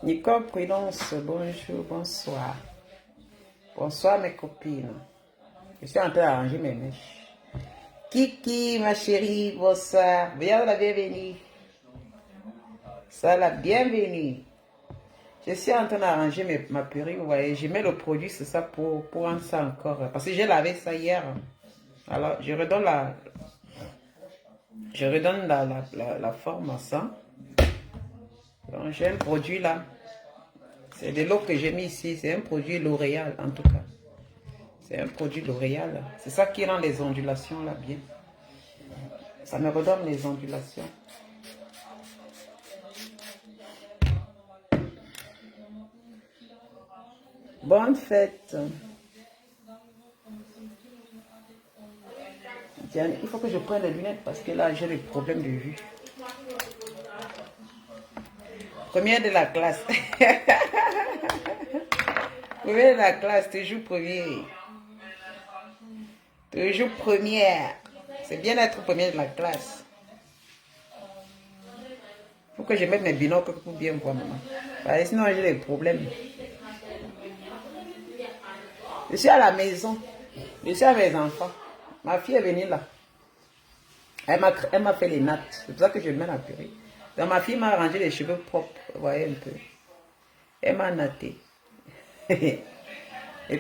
Nicole Prudence, bonjour, bonsoir. Bonsoir mes copines. Je suis en train d'arranger mes mèches. Kiki, ma chérie, bonsoir. Bien la bienvenue. Ça la bienvenue. Je suis en train d'arranger ma perruque, vous voyez. Je mets le produit, c'est ça pour rendre ça encore. Parce que j'ai lavé ça hier. Alors, je redonne la forme à ça. Donc, j'ai un produit là. C'est de l'eau que j'ai mis ici. C'est un produit L'Oréal, en tout cas. C'est un produit L'Oréal. C'est ça qui rend les ondulations là bien. Ça me redonne les ondulations. Bonne fête. Diane, il faut que je prenne les lunettes parce que là, j'ai des problèmes de vue. Première de la classe. Première de la classe, toujours premier. Toujours première. C'est bien d'être première de la classe. Il faut que je mette mes binocles pour bien voir maman. Parce que sinon, j'ai des problèmes. Je suis à la maison. Je suis avec mes enfants. Ma fille est venue là. Elle m'a fait les nattes. C'est pour ça que je mets la purée. Donc ma fille m'a arrangé les cheveux propres. Vous voyez un peu. Elle m'a natté. Et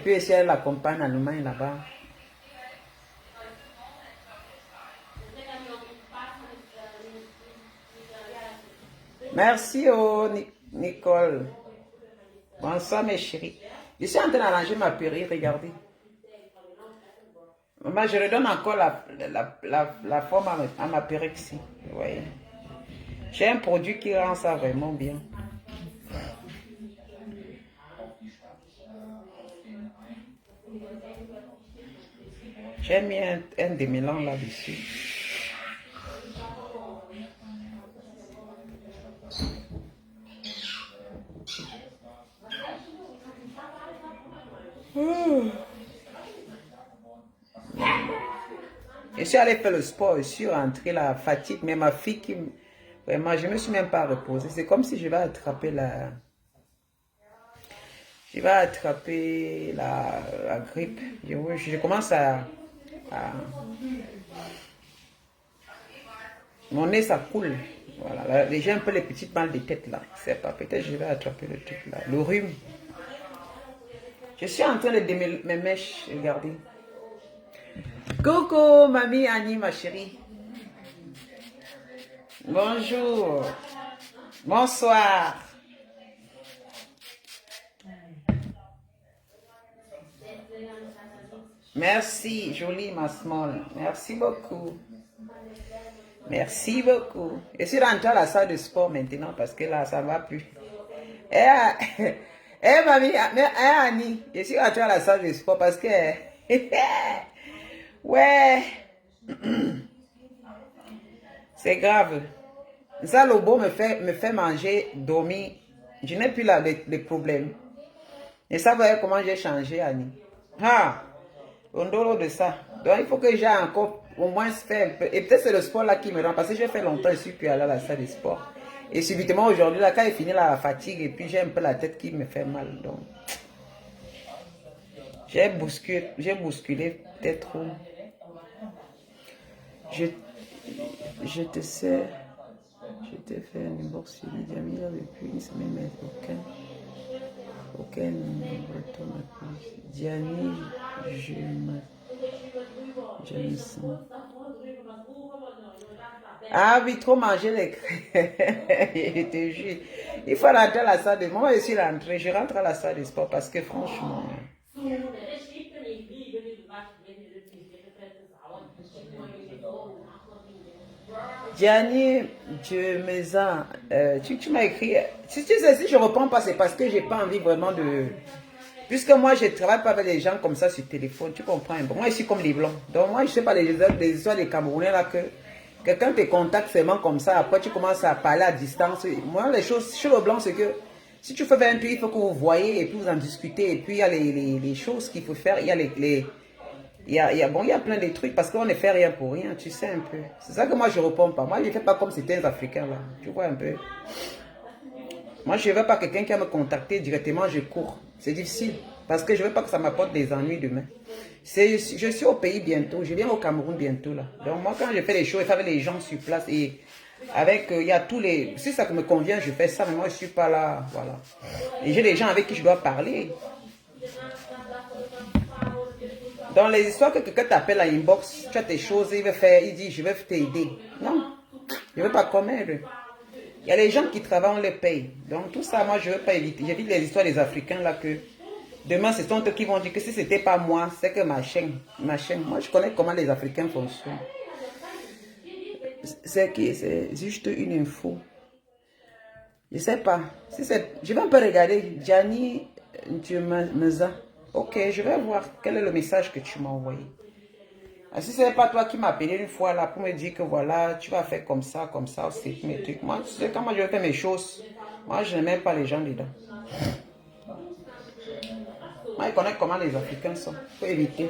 puis si elle l'accompagne en Allemagne là-bas. Merci Nicole. Bonsoir mes chéris. Je suis en train d'arranger ma purée, regardez. Maman, je redonne encore la forme à ma perruque ici. Vous voyez. J'ai un produit qui rend ça vraiment bien. J'ai mis un demi-lang là-dessus. Je suis allé faire le sport, je suis rentré la fatigue, mais ma fille qui... Vraiment, je ne me suis même pas reposée. C'est comme si je vais attraper la... Je vais attraper la grippe. Je commence à... Mon nez, ça coule. Voilà. J'ai un peu les petites balles de tête là. C'est pas, peut-être je vais attraper le truc là. Le rhume. Je suis en train de démêler mes mèches, regardez. Coucou, mamie Annie, ma chérie. Bonjour. Bonsoir. Merci, jolie ma small. Merci beaucoup. Merci beaucoup. Je suis rentrée à la salle de sport maintenant parce que là, ça ne va plus. Mamie, Annie, je suis rentrée à la salle de sport parce que... ouais. C'est grave. Ça, le beau me fait manger, dormir. Je n'ai plus les problèmes. Et ça, vous voyez comment j'ai changé, Annie. Ah, on dort de ça. Donc, il faut que j'ai encore au moins fait un peu. Et peut-être c'est le sport là qui me rend. Parce que j'ai fait longtemps, je suis plus allé à la salle de sport. Et subitement aujourd'hui, là, quand il finit la fatigue, et puis j'ai un peu la tête qui me fait mal. Donc, j'ai bousculé peut-être trop. Je te sais, je t'ai fait un divorce sur Lydia depuis une semaine, mais aucun retour m'a plus. Diani, je me sens. Ah oui, trop manger les crêpes. Je te jure. Il faut rentrer à la salle de sport. Moi, je suis rentrée. Je rentre à la salle de sport parce que franchement... Gianni, Dieu maison, tu m'as écrit. Si tu sais, si je ne reprends pas, c'est parce que j'ai pas envie vraiment de. Puisque moi, je ne travaille pas avec des gens comme ça sur téléphone, tu comprends? Bon, moi, je suis comme les blancs. Donc, moi, je ne sais pas les histoires des Camerounais là que quelqu'un te contacte seulement comme ça. Après, tu commences à parler à distance. Moi, les choses chez le blanc, c'est que si tu fais un truc, il faut que vous voyez et puis vous en discutez. Et puis, il y a les choses qu'il faut faire. Il y a Bon, il y a plein de trucs parce qu'on ne fait rien pour rien, tu sais un peu. C'est ça que moi je ne réponds pas. Moi je ne fais pas comme certains Africains là. Tu vois un peu. Moi je ne veux pas quelqu'un qui va me contacter directement, je cours. C'est difficile parce que je ne veux pas que ça m'apporte des ennuis demain. Je suis au pays bientôt, je viens au Cameroun bientôt là. Donc moi quand je fais les choses, je fais avec les gens sur place et avec, il y a tous les... Si ça me convient, je fais ça, mais moi je ne suis pas là, voilà. Et j'ai des gens avec qui je dois parler. Dans les histoires que quelqu'un t'appelle à inbox, tu as tes choses, il dit je vais t'aider. Non, je ne veux pas commettre. Il y a les gens qui travaillent, on les paye. Donc tout ça, moi je ne veux pas éviter. J'évite les histoires des Africains là que demain ce sont eux qui vont dire que si ce n'était pas moi, c'est que ma chaîne. Moi je connais comment les Africains fonctionnent. C'est juste une info. Je ne sais pas. Si je vais un peu regarder. Gianni Meza. Ok, je vais voir quel est le message que tu m'as envoyé. Si ce n'est pas toi qui m'as appelé une fois là pour me dire que voilà, tu vas faire comme ça, c'est mes trucs. Moi, tu sais, quand moi je fais mes choses, moi je n'aime pas les gens dedans. Moi, je connais comment les Africains sont. Il faut éviter.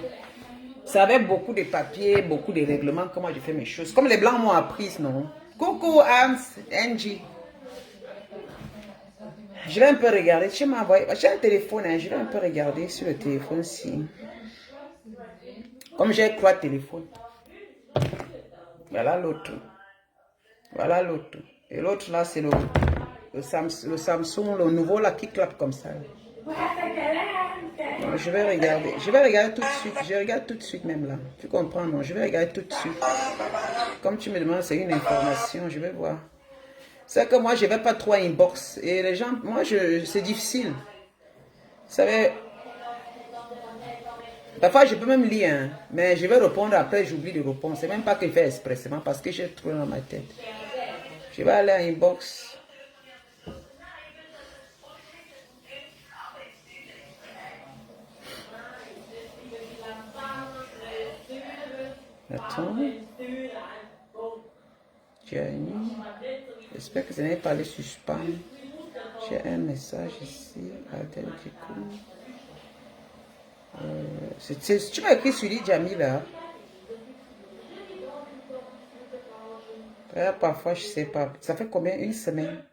C'est avec beaucoup de papiers, beaucoup de règlements que moi je fais mes choses. Comme les Blancs m'ont appris, non? Coucou Hans, Angie. Je vais un peu regarder. Tu m'as envoyé. J'ai un téléphone, hein, je vais un peu regarder sur le téléphone-ci. Comme j'ai 3 téléphones. Voilà l'autre. Voilà l'autre. Et l'autre là, c'est le Samsung, le nouveau là qui clappe comme ça. Non, je vais regarder. Je vais regarder tout de suite. Je regarde tout de suite même là. Tu comprends, non? Je vais regarder tout de suite. Comme tu me demandes, c'est une information. Je vais voir. C'est que moi, je ne vais pas trop inbox. Et les gens, moi, c'est difficile. Vous savez, parfois, je peux même lire, hein, mais je vais répondre après, j'oublie de répondre. C'est même pas que je fais expressément parce que j'ai trop dans ma tête. Je vais aller à inbox. Attends. Gianni. J'espère que ce n'est pas le suspens. J'ai un message ici. Adèle Djikou. Tu m'as écrit sur Jamie là. Parfois, je ne sais pas. Ça fait combien? Une semaine?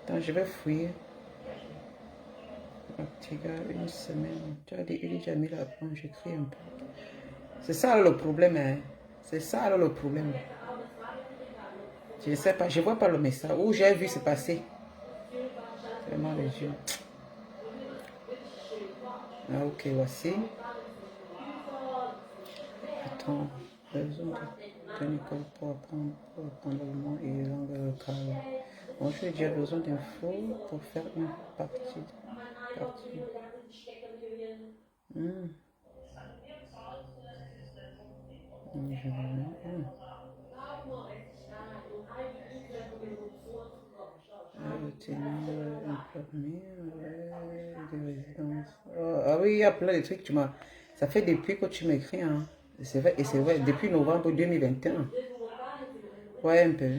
Attends, je vais fouiller. Une semaine. Tu as dit Uli Jamil après, j'écris un peu. C'est ça le problème. Hein. C'est ça le problème. Je ne sais pas, je ne vois pas le message. Où j'ai vu se passer. Vraiment les yeux. Ah, ok, voici. Attends, besoin de Nicole pour apprendre le mot et langue locale. Bonjour, j'ai besoin d'infos pour faire une partie. Ah oui, il y a plein de trucs. Ça fait depuis que tu m'écris. Hein. C'est vrai, et c'est vrai, depuis novembre 2021. Ouais, un peu.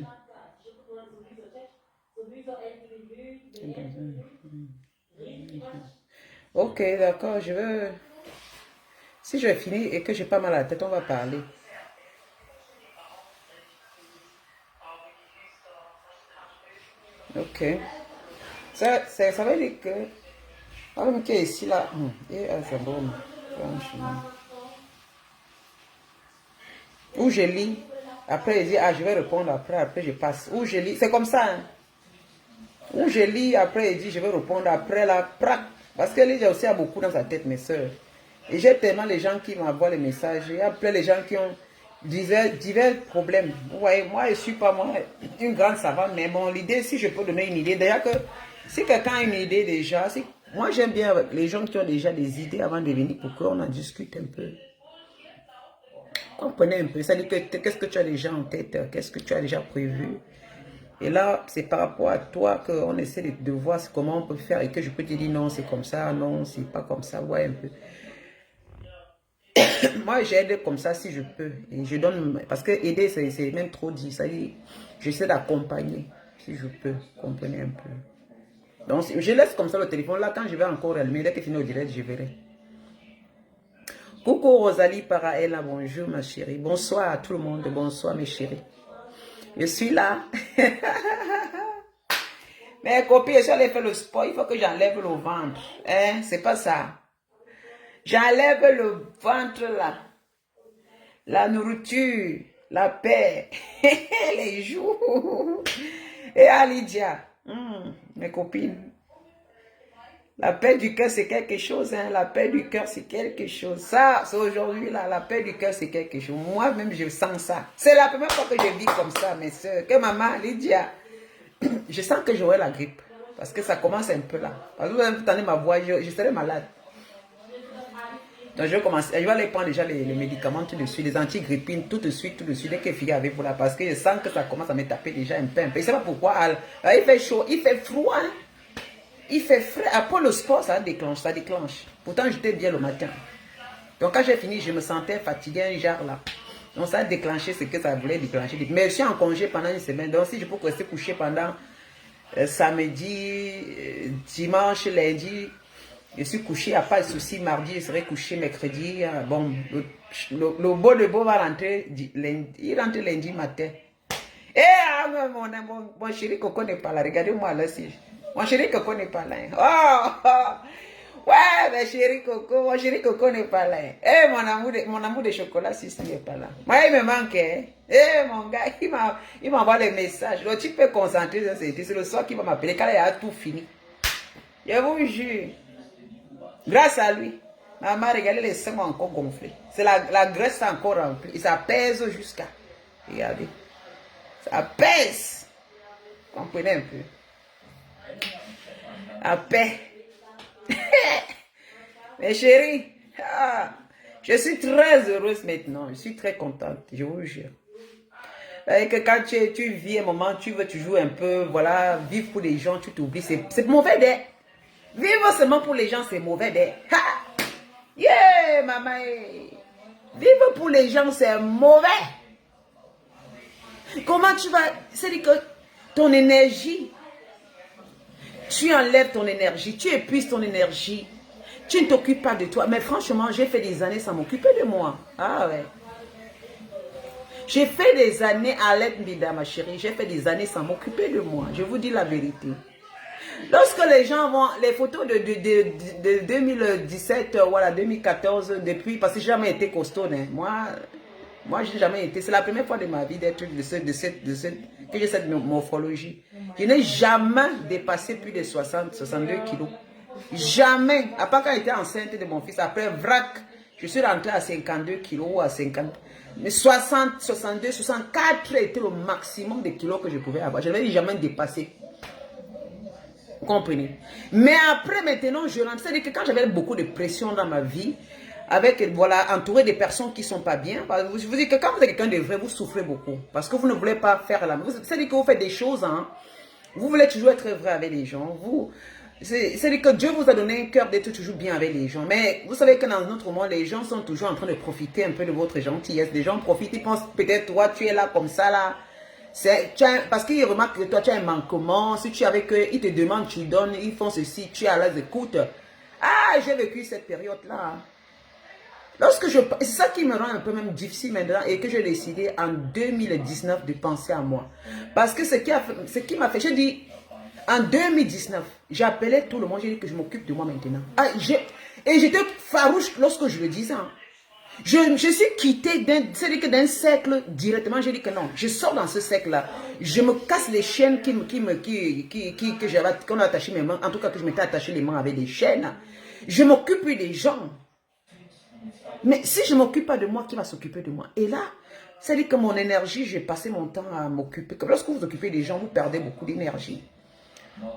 Ok, d'accord, je veux... Si je finis et que j'ai pas mal à la tête, on va parler. Ok. Ça veut dire que... Même qui est ici, là... Et c'est bon, franchement. Où je lis, après je dis, ah, je vais répondre après je passe. Où je lis, c'est comme ça, hein. Où je lis, après il dit, je vais répondre après la prac. Parce que lui, j'ai aussi beaucoup dans sa tête, mes soeurs. Et j'ai tellement les gens qui m'envoient les messages. Il y a plein de gens qui ont divers problèmes. Vous voyez, moi, je ne suis pas moi une grande savante, mais bon, l'idée, si je peux donner une idée, d'ailleurs que si quelqu'un a une idée déjà, moi j'aime bien avec les gens qui ont déjà des idées avant de venir pour qu'on en discute un peu. Comprenez un peu, ça dit que qu'est-ce que tu as déjà en tête, qu'est-ce que tu as déjà prévu. Et là, c'est par rapport à toi qu'on essaie de voir comment on peut faire et que je peux te dire non, c'est comme ça, non, c'est pas comme ça, ouais un peu. Moi, j'aide comme ça si je peux. Et je donne, parce que aider, c'est même trop dit. Ça dit, j'essaie d'accompagner si je peux, comprenez un peu. Donc, je laisse comme ça le téléphone. Là, quand je vais encore allumer, dès que fini au direct, je verrai. Coucou Rosalie Paraella, bonjour ma chérie. Bonsoir à tout le monde, bonsoir mes chéris. Je suis là. Mais copine, je suis allée faire le sport, il faut que j'enlève le ventre. Hein? C'est pas ça. J'enlève le ventre là. La nourriture, la paix, les joues. Et à Lydia, mes copines. La paix du cœur, c'est quelque chose. Hein? La paix du cœur, c'est quelque chose. Ça, c'est aujourd'hui, là, la paix du cœur, c'est quelque chose. Moi-même, je sens ça. C'est la première fois que je vis comme ça, mes soeurs. Que maman, Lydia, je sens que j'aurai la grippe. Parce que ça commence un peu là. Parce que vous entendez ma voix, je serai malade. Donc, je vais aller prendre déjà les médicaments tout de suite, les antigrippines tout de suite, dès que fille avec vous là. Parce que je sens que ça commence à me taper déjà un peu. Je ne sais pas pourquoi. Il fait chaud, il fait froid. Hein? Il fait frais. Après le sport, ça déclenche, Pourtant, j'étais bien le matin. Donc, quand j'ai fini, je me sentais fatiguée, un genre là. Donc, ça a déclenché ce que ça voulait déclencher. Mais je suis en congé pendant une semaine. Donc, si je peux rester couché pendant samedi, dimanche, lundi, je suis couché, il n'y a pas de souci. Mardi, je serai couché mercredi. Bon, le beau de beau va rentrer lundi. Il rentre lundi matin. Mon chéri Coco n'est pas là. Regardez-moi là, si. Mon chéri Coco n'est pas là. Oh, ouais, mon chéri Coco n'est pas là. Mon amour de chocolat, si n'est pas là. Moi, il me manque. Mon gars, il m'envoie des messages. Donc, tu peux concentrer sur c'est le soir qu'il va m'appeler quand il a tout fini. Je vous jure. Grâce à lui, maman, regardez les seins encore gonflés. C'est la graisse encore remplie. Et ça pèse jusqu'à. Regardez. Ça pèse. Comprenez un peu. La paix. Mes chéris, je suis très heureuse maintenant. Je suis très contente, je vous jure. Et que quand tu vis un moment, tu joues un peu, voilà, vivre pour les gens, tu t'oublies. C'est mauvais d'air. Vivre seulement pour les gens, c'est mauvais d'air. Yeah, maman. Vivre pour les gens, c'est mauvais. Comment tu vas... C'est-à-dire que ton énergie, tu enlèves ton énergie, tu épuises ton énergie, tu ne t'occupes pas de toi. Mais franchement, j'ai fait des années sans m'occuper de moi. Ah ouais. J'ai fait des années à l'aide, ma chérie, j'ai fait des années sans m'occuper de moi. Je vous dis la vérité. Lorsque les gens vont, les photos de 2017, voilà, 2014, depuis, parce que j'ai jamais été costaud, hein. Moi, je n'ai jamais été. C'est la première fois de ma vie d'être que j'ai cette morphologie. Je n'ai jamais dépassé plus de 62 kilos. Jamais. À part quand j'étais enceinte de mon fils. Après, vrac, je suis rentrée à 52 kilos ou à 50. Mais 60, 62, 64 était le maximum de kilos que je pouvais avoir. Je n'avais jamais dépassé. Vous comprenez? Mais après, maintenant, je rentre. C'est-à-dire que quand j'avais beaucoup de pression dans ma vie, avec, voilà, entouré des personnes qui ne sont pas bien. Je vous dis que quand vous êtes quelqu'un de vrai, vous souffrez beaucoup. Parce que vous ne voulez pas faire la même. C'est-à-dire que vous faites des choses, hein. Vous voulez toujours être vrai avec les gens. C'est-à-dire que Dieu vous a donné un cœur d'être toujours bien avec les gens. Mais vous savez que dans notre monde, les gens sont toujours en train de profiter un peu de votre gentillesse. Les gens profitent, ils pensent peut-être toi, tu es là comme ça, là. Parce qu'ils remarquent que toi, tu as un manquement. Si tu es avec eux, ils te demandent, tu donnes, ils font ceci, tu es à l'aise, écoute. Ah, j'ai vécu cette période-là. C'est ça qui me rend un peu même difficile maintenant et que j'ai décidé en 2019 de penser à moi. Parce que ce qui m'a fait, j'ai dit, en 2019, j'appelais tout le monde, j'ai dit que je m'occupe de moi maintenant. Et j'étais farouche lorsque je le disais. Hein. Je suis quitté d'un cercle directement, j'ai dit que non, je sors dans ce cercle-là. Je me casse les chaînes qu'on a attaché mes mains, en tout cas que je m'étais attaché les mains avec des chaînes. Je m'occupe des gens. Mais si je ne m'occupe pas de moi, qui va s'occuper de moi? Et là, c'est-à-dire que mon énergie, j'ai passé mon temps à m'occuper. Lorsque vous occupez des gens, vous perdez beaucoup d'énergie.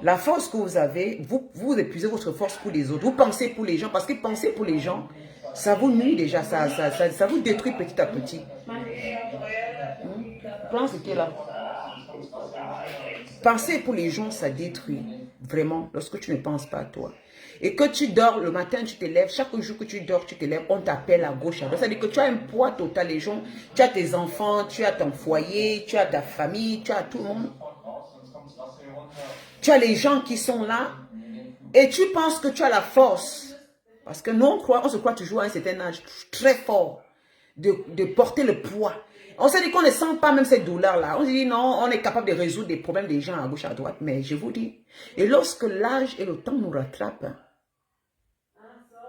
La force que vous avez, vous épuisez votre force pour les autres. Vous pensez pour les gens, parce que penser pour les gens, ça vous nuit déjà, ça vous détruit petit à petit. Prends ce qui est là. Penser pour les gens, ça détruit vraiment lorsque tu ne penses pas à toi. Et que tu dors, le matin, tu te lèves, chaque jour que tu dors, tu te lèves, on t'appelle à gauche, à droite. C'est-à-dire que tu as un poids total, les gens, tu as tes enfants, tu as ton foyer, tu as ta famille, tu as tout le monde. Tu as les gens qui sont là et tu penses que tu as la force Parce que nous, on se croit toujours à un certain âge très fort de porter le poids. On s'est dit qu'on ne sent pas même cette douleur-là. On se dit non, on est capable de résoudre des problèmes des gens à gauche, à droite. Mais je vous dis, et lorsque l'âge et le temps nous rattrapent,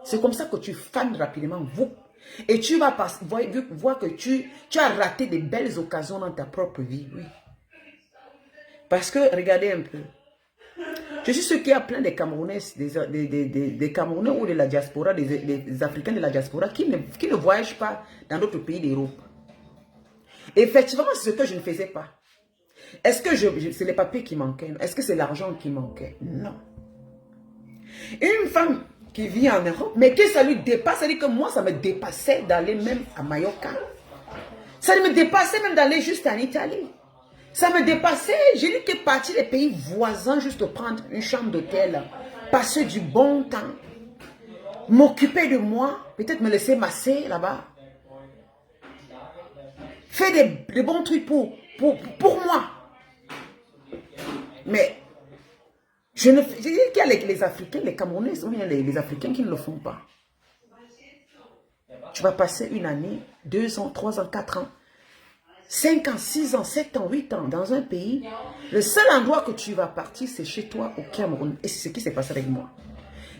c'est comme ça que tu fanes rapidement. Et tu vas voir que tu as raté de belles occasions dans ta propre vie. Oui. Parce que, regardez un peu. Je suis sûr qu'il y a plein de Camerounais, des Camerounais ou de la diaspora, des Africains de la diaspora qui ne voyagent pas dans d'autres pays d'Europe. Effectivement, c'est ce que je ne faisais pas. Est-ce que c'est les papiers qui manquaient? Est-ce que c'est l'argent qui manquait? Non. Une femme qui vit en Europe, mais que ça lui dépasse, c'est-à-dire que moi, ça me dépassait d'aller même à Mallorca. Ça me dépassait même d'aller juste en Italie. Ça me dépassait, j'ai dit que partir des pays voisins, juste prendre une chambre d'hôtel, passer du bon temps, m'occuper de moi, peut-être me laisser masser là-bas. Faire des bons trucs pour moi. Mais, j'ai dit qu'il y a les Africains, les Camerounais, les Africains qui ne le font pas. Tu vas passer une année, 2 ans, 3 ans, 4 ans, 5 ans, 6 ans, 7 ans, 8 ans dans un pays. Le seul endroit que tu vas partir, c'est chez toi au Cameroun. Et c'est ce qui s'est passé avec moi.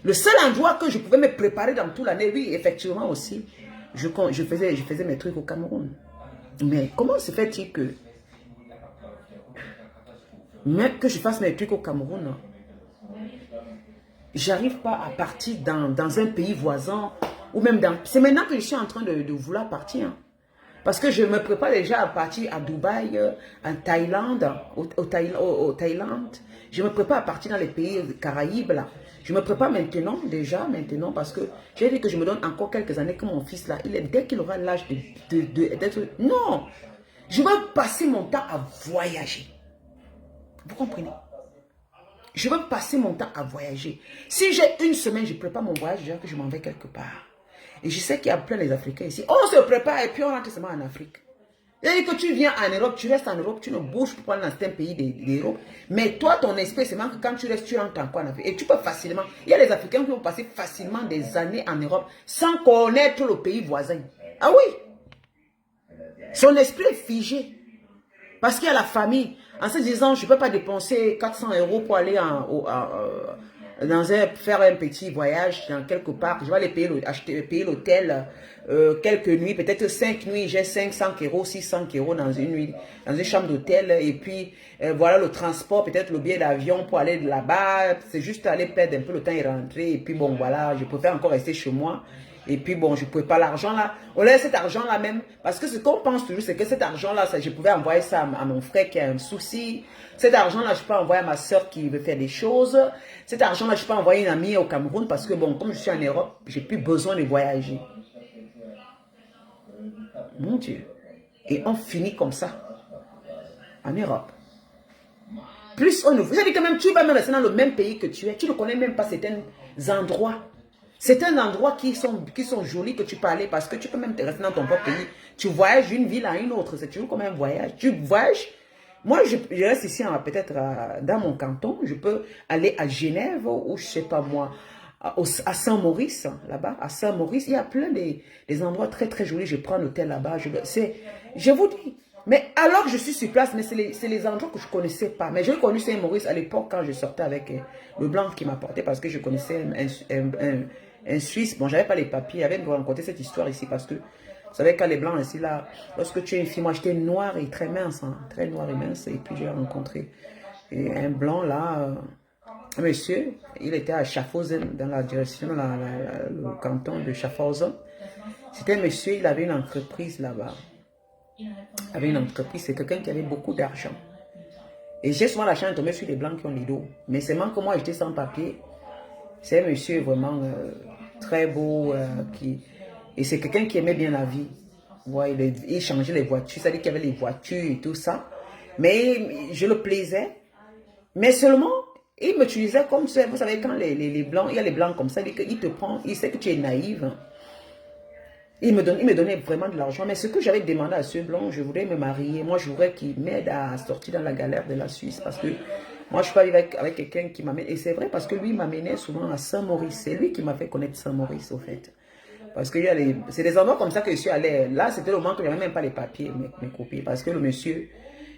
Le seul endroit que je pouvais me préparer dans toute l'année, oui, effectivement aussi, je faisais mes trucs au Cameroun. Mais comment se fait-il que, même que je fasse mes trucs au Cameroun, j'arrive pas à partir dans un pays voisin, ou même dans... C'est maintenant que je suis en train de vouloir partir. Parce que je me prépare déjà à partir à Dubaï, en Thaïlande, au Thaïlande. Je me prépare à partir dans les pays Caraïbes, là. Je me prépare maintenant, parce que j'ai dit que je me donne encore quelques années que mon fils, là, dès qu'il aura l'âge d'être... Non! Je veux passer mon temps à voyager. Vous comprenez? Je veux passer mon temps à voyager. Si j'ai une semaine, je prépare mon voyage, déjà que je m'en vais quelque part. Et je sais qu'il y a plein d'Africains ici. On se prépare et puis on rentre seulement en Afrique. C'est-à-dire que tu viens en Europe, tu restes en Europe, tu ne bouges pas dans certains pays d'Europe. Mais toi, ton esprit, c'est que quand tu restes, tu rentres encore en Afrique. Et tu peux facilement. Il y a des Africains qui vont passer facilement des années en Europe sans connaître le pays voisin. Ah oui. Son esprit est figé. Parce qu'il y a la famille. En se disant, je ne peux pas dépenser 400 € pour aller faire un petit voyage dans quelque part. Je vais aller payer l'hôtel quelques nuits, peut-être 5 nuits. J'ai 500 €, 600 € dans une nuit, dans une chambre d'hôtel. Et puis, voilà le transport, peut-être le billet d'avion pour aller de là-bas. C'est juste aller perdre un peu le temps et rentrer. Et puis, bon, voilà, je préfère encore rester chez moi. Et puis bon, je ne pouvais pas l'argent là. On laisse cet argent là même. Parce que ce qu'on pense toujours, c'est que cet argent là, je pouvais envoyer ça à mon frère qui a un souci. Cet argent là, je peux envoyer à ma soeur qui veut faire des choses. Cet argent là, je peux envoyer une amie au Cameroun parce que bon, comme je suis en Europe, j'ai plus besoin de voyager. Mon Dieu. Et on finit comme ça. En Europe. Plus on ne... Vous savez quand même, tu vas même rester dans le même pays que tu es. Tu ne connais même pas certains endroits. C'est un endroit qui sont jolis que tu peux aller parce que tu peux même te rester dans ton propre pays. Tu voyages d'une ville à une autre. C'est toujours comme un voyage. Tu voyages. Moi, je reste ici peut-être dans mon canton. Je peux aller à Genève ou je sais pas moi, à Saint-Maurice, là-bas. À Saint-Maurice, il y a plein des endroits très très jolis. Je prends l'hôtel là-bas. Je vous dis. Mais alors que je suis sur place, mais c'est les endroits que je ne connaissais pas. Mais j'ai connu Saint-Maurice à l'époque quand je sortais avec le blanc qui m'apportait parce que je connaissais un Suisse. Bon, j'avais pas les papiers. Il avait me raconté cette histoire ici parce que, vous savez, quand les blancs ici, là, lorsque tu es une fille, moi j'étais noire et très mince, hein, très noire et mince. Et puis j'ai rencontré un blanc là, un monsieur, il était à Schaffhausen, dans la direction, le canton de Schaffhausen. C'était un monsieur, il avait une entreprise là-bas. Avec une entreprise, c'est quelqu'un qui avait beaucoup d'argent. Et j'ai souvent la chance de tomber sur les blancs qui ont les dos. Mais seulement que moi, j'étais sans papier. C'est un monsieur vraiment très beau. Et c'est quelqu'un qui aimait bien la vie. Ouais, il changeait les voitures. C'est-à-dire qu'il y avait les voitures et tout ça. Mais je le plaisais. Mais seulement, il m'utilisait comme ça. Vous savez, quand les blancs, il y a les blancs comme ça, il te prend, il sait que tu es naïve. Il me donnait vraiment de l'argent. Mais ce que j'avais demandé à ce blanc, je voudrais me marier. Moi, je voudrais qu'il m'aide à sortir dans la galère de la Suisse. Parce que Moi, je suis pas vivre avec quelqu'un qui m'amène. Et c'est vrai parce que lui m'amenait souvent à Saint-Maurice. C'est lui qui m'a fait connaître Saint-Maurice, au fait. Parce que c'est des endroits comme ça que je suis allé. Là, c'était le moment que je n'avais même pas les papiers, mes copies. Parce que le monsieur,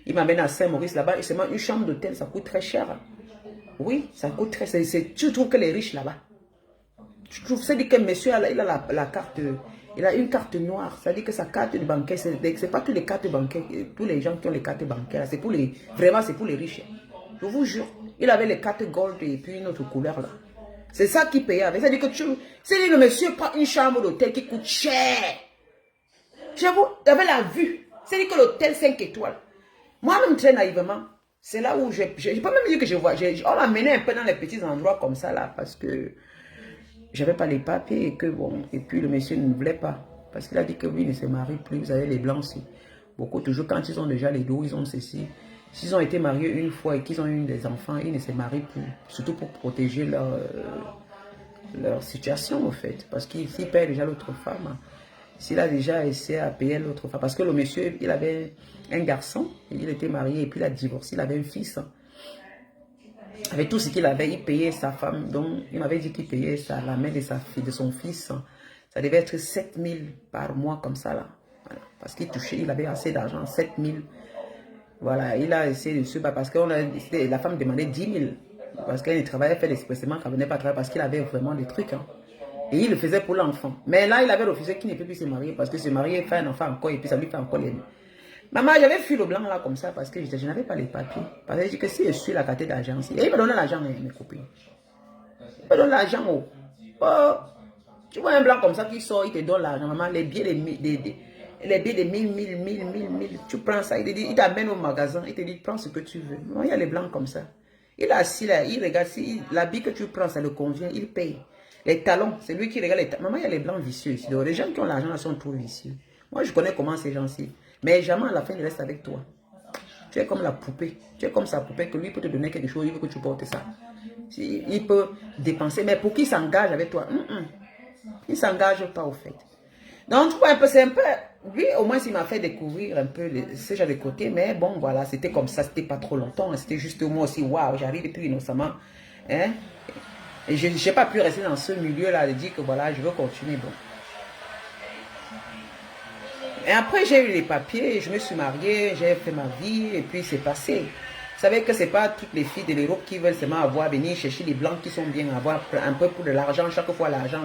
il m'amène à Saint-Maurice là-bas. Et seulement une chambre d'hôtel, ça coûte très cher. Oui, ça coûte très cher. Tu trouves que les riches là-bas. Tu trouves, c'est dit que monsieur, il a la carte. Il a une carte noire. Ça dit que sa carte de bancaire, c'est pas toutes les cartes bancaires. Tous les gens qui ont les cartes bancaires. C'est pour les. Vraiment, c'est pour les riches. Je vous jure. Il avait les cartes gold et puis une autre couleur là. C'est ça qui payait avec. C'est-à-dire que c'est-à-dire que le monsieur prend une chambre d'hôtel qui coûte cher. J'avoue, il avait la vue. C'est-à-dire que l'hôtel 5 étoiles. Moi-même, très naïvement, c'est là où je peux même dire que je vois. On m'a mené un peu dans les petits endroits comme ça là parce que j'avais pas les papiers et que bon. Et puis le monsieur ne voulait pas. Parce qu'il a dit que lui ne se marie plus. Vous avez les blancs aussi. Beaucoup, toujours quand ils ont déjà les dos, ils ont ceci. S'ils ont été mariés une fois et qu'ils ont eu des enfants, ils ne se marient plus. Surtout pour protéger leur situation, au fait. Parce qu'il paye déjà l'autre femme. S'il a déjà essayé à payer l'autre femme. Parce que le monsieur, il avait un garçon, il était marié et puis il a divorcé, il avait un fils. Avec tout ce qu'il avait, il payait sa femme. Donc, il m'avait dit qu'il payait la mère de sa fille, de son fils. Ça devait être 7 000 par mois comme ça, là. Voilà. Parce qu'il touchait, il avait assez d'argent, 7 000. Voilà, il a essayé de se battre parce que la femme demandait 10 000. Parce qu'elle travaillait, fait expressément qu'elle ne venait pas travailler parce qu'il avait vraiment des trucs. Hein. Et il le faisait pour l'enfant. Mais là, il avait refusé qu'il ne peut plus se marier parce que se marier, faire un enfant encore et puis ça lui fait encore les... Maman, j'avais fui le blanc là comme ça parce que je n'avais pas les papiers. Parce que je dis que si je suis la carte d'agence, et il me donnait l'argent, mes copines. Il me donne l'argent. Oh, tu vois un blanc comme ça qui sort, il te donne l'argent. Maman, les billets de 1000, tu prends ça, il t'amène au magasin, il te dit, prends ce que tu veux. Non, il y a les blancs comme ça. Il est assis là, il regarde, si l'habit que tu prends, ça le convient, il paye. Les talons, c'est lui qui regarde les talons. Maman, il y a les blancs vicieux ici. Donc, les gens qui ont l'argent sont trop vicieux. Moi, je connais comment ces gens-ci. Mais jamais à la fin, il reste avec toi. Tu es comme la poupée. Tu es comme sa poupée que lui peut te donner quelque chose, il veut que tu portes ça. Il peut dépenser, mais pour qu'il s'engage avec toi, il ne s'engage pas au fait. Donc, tu vois, c'est un peu... Lui, au moins, il m'a fait découvrir un peu ce genre de côté. Mais bon, voilà, c'était comme ça. C'était pas trop longtemps. C'était juste moi aussi. Waouh, j'arrive tout innocemment. Hein? Et je n'ai pas pu rester dans ce milieu-là de dire que voilà, je veux continuer. Bon. Et après, j'ai eu les papiers. Je me suis mariée. J'ai fait ma vie. Et puis, c'est passé. Vous savez que ce n'est pas toutes les filles de l'Europe qui veulent seulement venir chercher les blancs qui sont bien, avoir un peu pour de l'argent. Chaque fois, l'argent.